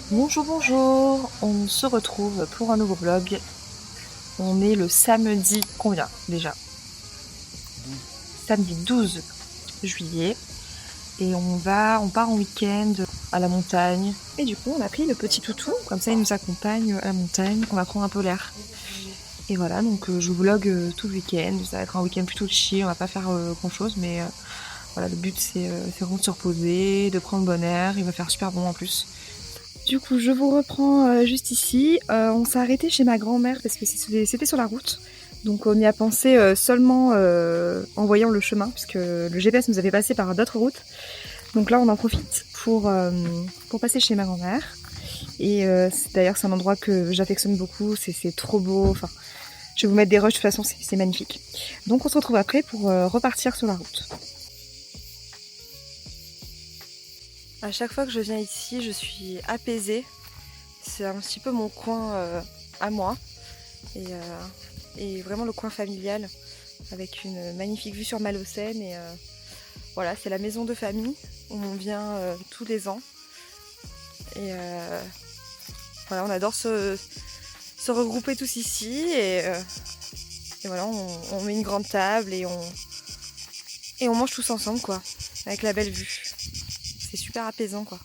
Bonjour, bonjour, on se retrouve pour un nouveau vlog. On est le samedi, combien déjà? Samedi 12 juillet. Et on part en week-end à la montagne. Et du coup, on a pris le petit toutou, comme ça il nous accompagne à la montagne, on va prendre un peu l'air. Et voilà, donc je vlog tout le week-end. Ça va être un week-end plutôt chill, on va pas faire grand chose, mais voilà, le but c'est vraiment de se reposer, de prendre bon air. Il va faire super bon en plus. Du coup, je vous reprends juste ici. On s'est arrêté chez ma grand-mère parce que c'était sur la route. Donc on y a pensé seulement en voyant le chemin, puisque le GPS nous avait passé par d'autres routes. Donc là, on en profite pour passer chez ma grand-mère. Et d'ailleurs, c'est un endroit que j'affectionne beaucoup. C'est trop beau. Enfin, je vais vous mettre des rushs, de toute façon, c'est magnifique. Donc on se retrouve après pour repartir sur la route. À chaque fois que je viens ici, je suis apaisée. C'est un petit peu mon coin à moi. Et vraiment le coin familial, avec une magnifique vue sur Malaucène. Et voilà, c'est la maison de famille où on vient tous les ans. Et voilà, on adore se regrouper tous ici. Et voilà, on met une grande table et on mange tous ensemble, quoi, avec la belle vue. C'est super apaisant, quoi.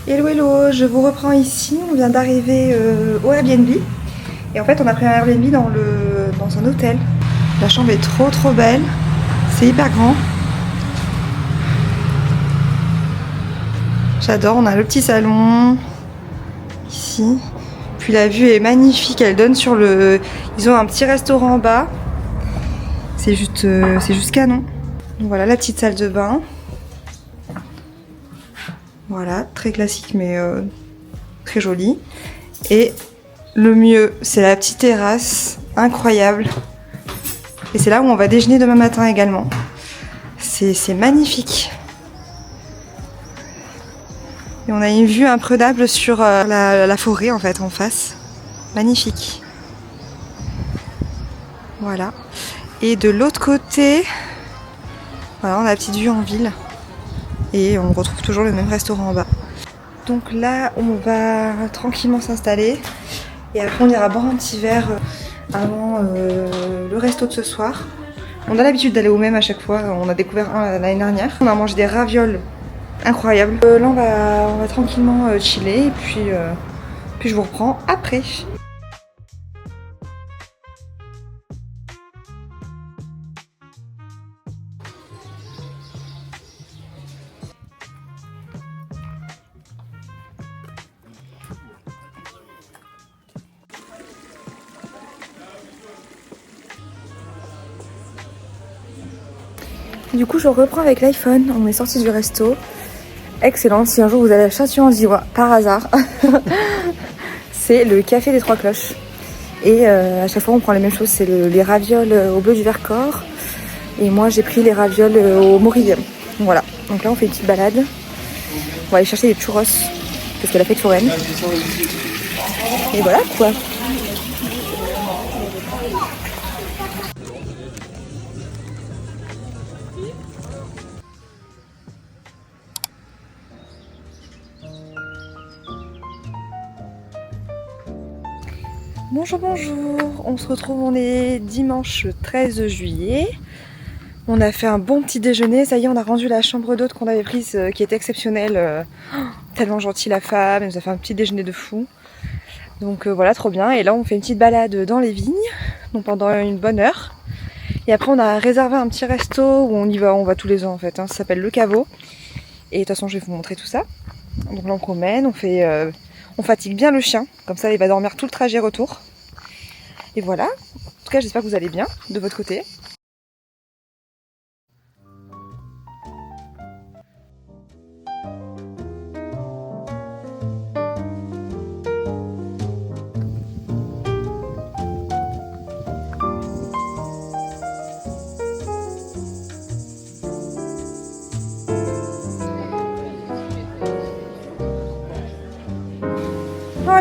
Hello hello, je vous reprends ici, on vient d'arriver au Airbnb. Et en fait on a pris un Airbnb dans un hôtel. La chambre est trop belle, c'est hyper grand. J'adore, on a le petit salon ici. Puis la vue est magnifique, elle donne sur le... Ils ont un petit restaurant en bas. C'est juste canon. Donc voilà la petite salle de bain. Voilà, très classique mais très joli. Et le mieux, c'est la petite terrasse, incroyable. Et c'est là où on va déjeuner demain matin également. C'est magnifique. Et on a une vue imprenable sur la forêt en fait en face. Magnifique. Voilà. Et de l'autre côté, voilà, on a la petite vue en ville. Et on retrouve toujours le même restaurant en bas. Donc là, on va tranquillement s'installer. Et après, on ira boire un petit verre avant le resto de ce soir. On a l'habitude d'aller au même à chaque fois. On a découvert un l'année dernière. On a mangé des ravioles incroyables. Là, on va tranquillement chiller. Et puis je vous reprends après. Du coup, je reprends avec l'iPhone. On est sorti du resto. Excellent. Si un jour vous allez à Châtillon-en-Diois, par hasard, c'est le café des Trois Cloches. Et à chaque fois, on prend les mêmes choses. C'est les ravioles au bleu du Vercors. Et moi, j'ai pris les ravioles au morille. Voilà. Donc là, on fait une petite balade. On va aller chercher des churros parce que la fête foraine. Et voilà quoi. Bonjour, bonjour, on se retrouve, on est dimanche 13 juillet. On a fait un bon petit déjeuner, ça y est, on a rendu la chambre d'hôte qu'on avait prise, qui était exceptionnelle. Tellement gentille la femme, elle nous a fait un petit déjeuner de fou. Donc voilà, trop bien. Et là, on fait une petite balade dans les vignes, donc pendant une bonne heure. Et après, on a réservé un petit resto où on va tous les ans en fait. Ça s'appelle Le Caveau. Et de toute façon, je vais vous montrer tout ça. Donc là, on promène, on fatigue bien le chien, comme ça il va dormir tout le trajet retour. Et voilà, en tout cas j'espère que vous allez bien de votre côté.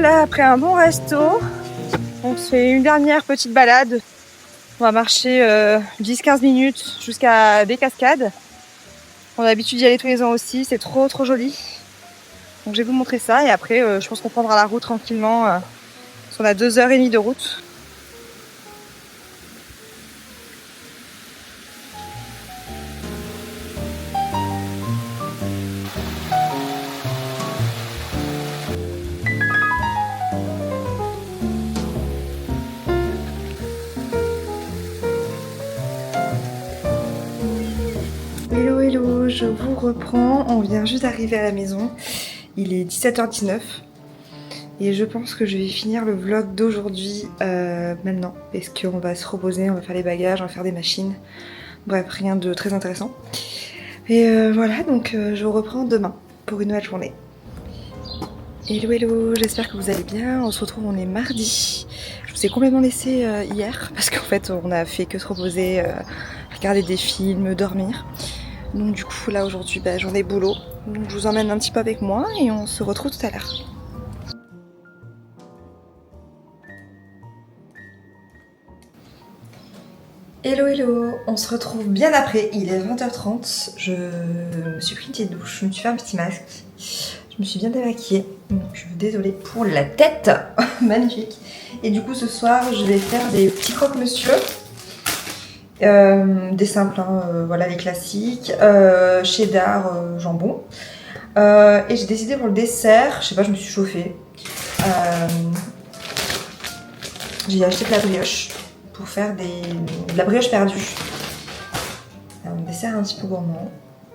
voilà, après un bon resto, on se fait une dernière petite balade. On va marcher 10-15 minutes jusqu'à des cascades. On a l'habitude d'y aller tous les ans aussi, c'est trop joli. Donc je vais vous montrer ça et après je pense qu'on prendra la route tranquillement. Parce qu'on a 2h30 de route. Hello hello, je vous reprends, on vient juste d'arriver à la maison, il est 17h19 et je pense que je vais finir le vlog d'aujourd'hui maintenant parce qu'on va se reposer, on va faire les bagages, on va faire des machines, bref rien de très intéressant. Et voilà, donc je vous reprends demain pour une nouvelle journée. Hello hello, j'espère que vous allez bien, on se retrouve, on est mardi. Je vous ai complètement laissé hier parce qu'en fait on a fait que se reposer, regarder des films, dormir. Donc du coup là aujourd'hui j'en ai boulot, donc je vous emmène un petit peu avec moi et on se retrouve tout à l'heure. Hello hello, on se retrouve bien après, il est 20h30, je me suis pris une petite douche, je me suis fait un petit masque, je me suis bien démaquillée, donc désolée pour la tête, magnifique. Et du coup ce soir je vais faire des petits croque-monsieur. Des simples, hein, voilà les classiques, cheddar, jambon. Et j'ai décidé pour le dessert, je sais pas, je me suis chauffée. J'ai acheté de la brioche pour faire de la brioche perdue. Un dessert un petit peu gourmand.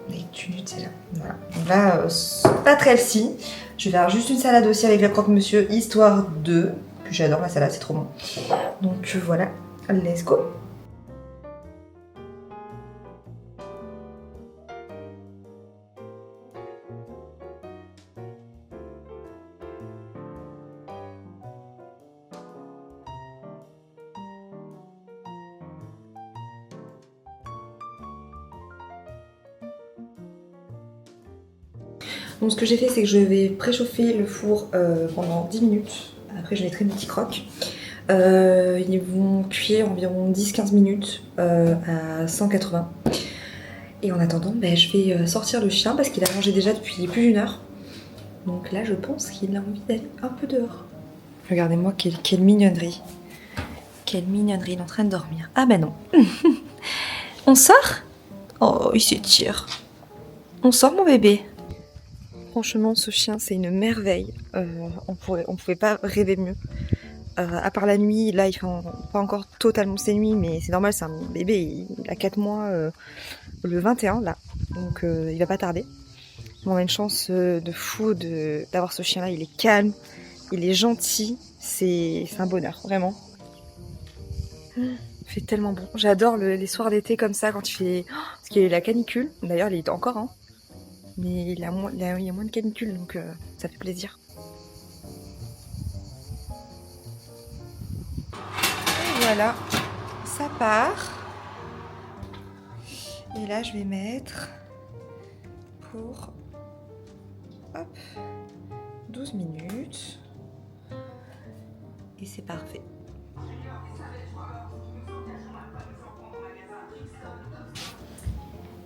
Avec du Nutella. Voilà. Donc là, pas très healthy. Je vais faire juste une salade aussi avec la croque-monsieur, histoire de. Puis j'adore la salade, c'est trop bon. Donc voilà, let's go. Donc ce que j'ai fait, c'est que je vais préchauffer le four pendant 10 minutes. Après je mettrai mes petits crocs. Ils vont cuire environ 10-15 minutes à 180. Et en attendant, je vais sortir le chien parce qu'il a mangé déjà depuis plus d'une heure. Donc là je pense qu'il a envie d'aller un peu dehors. Regardez-moi quelle mignonnerie. Quelle mignonnerie, il est en train de dormir. Ah bah non. On sort? Oh, il s'étire. On sort mon bébé? Franchement, ce chien, c'est une merveille. On pouvait pas rêver mieux. À part la nuit, là, il fait pas encore totalement ses nuits, mais c'est normal, c'est un bébé. Il a 4 mois le 21, là. Donc, il va pas tarder. On a une chance de fou d'avoir ce chien-là. Il est calme, il est gentil. C'est un bonheur, vraiment. Il fait tellement bon. J'adore les soirs d'été comme ça, quand il fait... Parce qu'il y a eu la canicule. D'ailleurs, il est encore, hein. Mais il y a moins de canicule, donc ça fait plaisir. Et voilà, ça part. Et là, je vais mettre pour 12 minutes. Et c'est parfait.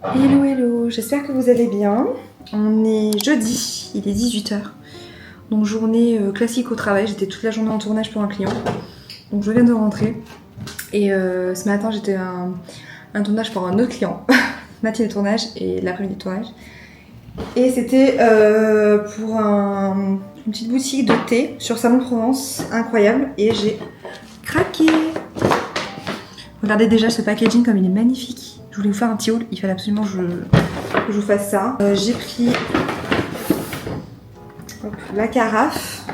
Hello hello, j'espère que vous allez bien. On est jeudi, il est 18h. Donc journée classique au travail, j'étais toute la journée en tournage pour un client. Donc je viens de rentrer. Et ce matin j'étais un tournage pour un autre client. Matinée de tournage et l'après-midi de tournage. Et c'était pour une petite boutique de thé sur Salon de Provence, incroyable. Et j'ai craqué. Regardez déjà ce packaging comme il est magnifique. Je voulais vous faire un petit haul, il fallait absolument que je vous fasse ça. J'ai pris la carafe.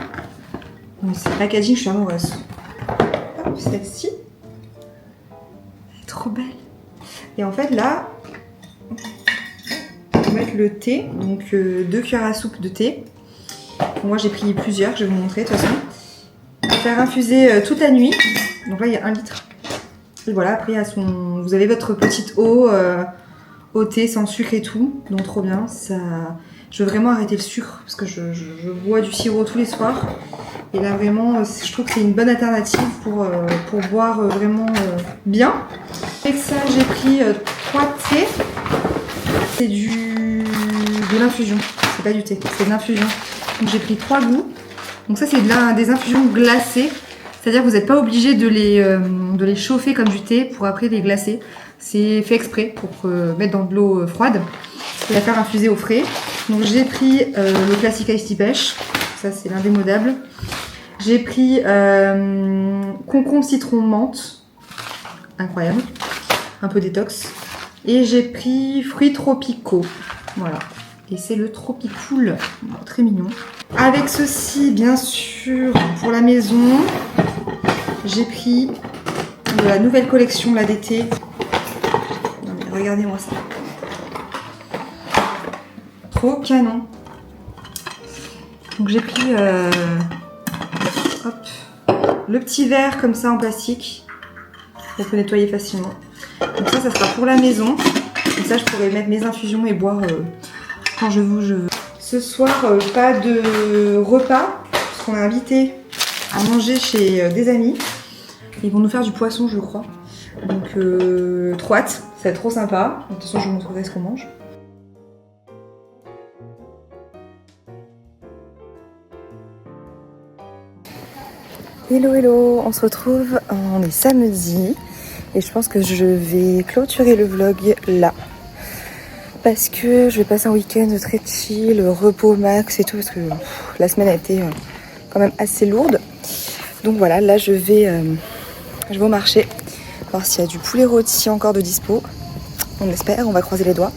C'est le packaging, je suis amoureuse. Hop, celle-ci. Elle est trop belle. Et en fait là, on va mettre le thé, donc 2 cuillères à soupe de thé. Moi j'ai pris plusieurs, je vais vous montrer de toute façon. Faire infuser toute la nuit. Donc là il y a 1 litre. Et voilà, après vous avez votre petite eau au thé sans sucre et tout, donc trop bien. Ça, je veux vraiment arrêter le sucre parce que je bois du sirop tous les soirs Et là vraiment, je trouve que c'est une bonne alternative pour boire vraiment bien. Avec ça, j'ai pris 3 thés. C'est de l'infusion, c'est pas du thé, c'est de l'infusion. Donc j'ai pris 3 goûts. Donc ça c'est des infusions glacées. C'est-à-dire que vous n'êtes pas obligé de les chauffer comme du thé pour après les glacer. C'est fait exprès pour mettre dans de l'eau froide et la faire infuser au frais. Donc j'ai pris le classique Ice Tea Pêche. Ça c'est l'indémodable. J'ai pris concombre citron menthe. Incroyable. Un peu détox. Et j'ai pris fruits tropicaux. Voilà. Et c'est le Tropicool. Bon, très mignon. Avec ceci, bien sûr, pour la maison, j'ai pris de la nouvelle collection là d'été. Non mais regardez-moi ça. Trop canon. Donc j'ai pris le petit verre comme ça en plastique. On peut nettoyer facilement. Donc ça sera pour la maison. Comme ça je pourrais mettre mes infusions et boire quand je veux. Ce soir, pas de repas, parce qu'on est invité à manger chez des amis. Ils vont nous faire du poisson, je crois. Donc, trop hâte, ça va être trop sympa. De toute façon, je vous montrerai ce qu'on mange. Hello, hello, on se retrouve, on est samedi. Et je pense que je vais clôturer le vlog là. Parce que je vais passer un week-end très chill, repos max et tout, parce que la semaine a été quand même assez lourde. Donc voilà, là je vais au marché, voir s'il y a du poulet rôti encore de dispo. On espère, on va croiser les doigts.